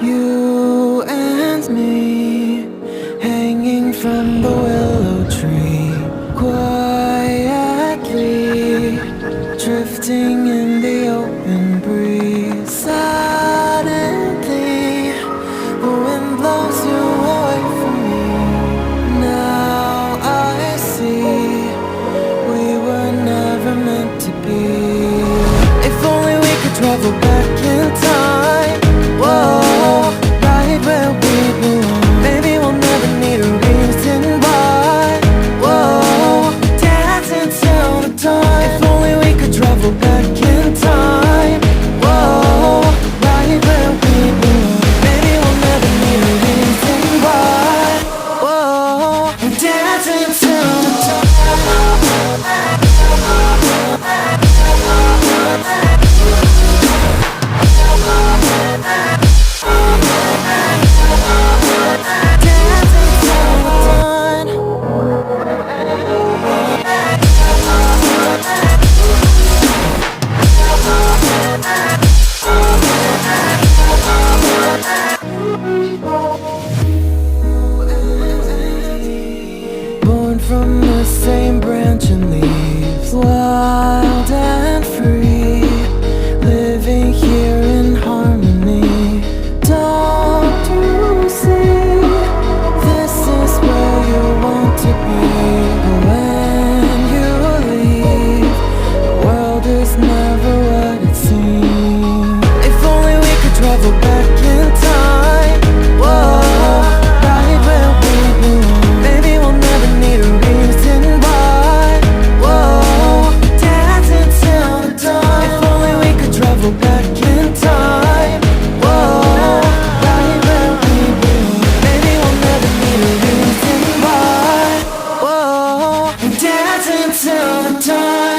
You and me, hanging from the willow tree, quietly drifting in the open breeze. Suddenly, the wind blows you away from me. Now I see we were never meant to be. If only we could travel back in time. Whoa, right where we belong. Maybe we'll never need a reason why. Whoa, dancing till the dawn. If only we could travel back in time. Whoa, right where we belong. Maybe we'll never need a reason why. Whoa, we're dancing till the dawn. Born from the same branch and leaves, wild and free, living here in harmony. Don't you see, this is where you want to be. But when you leave, the world is never what it seems. If only we could travel back in time. Whoa, right where we belong. Maybe we'll never need a reason why. Whoa, dancing till the dawn. If only we could travel back in time. Whoa, right where we belong. Maybe we'll never need a reason why. Whoa, dancing till the dawn.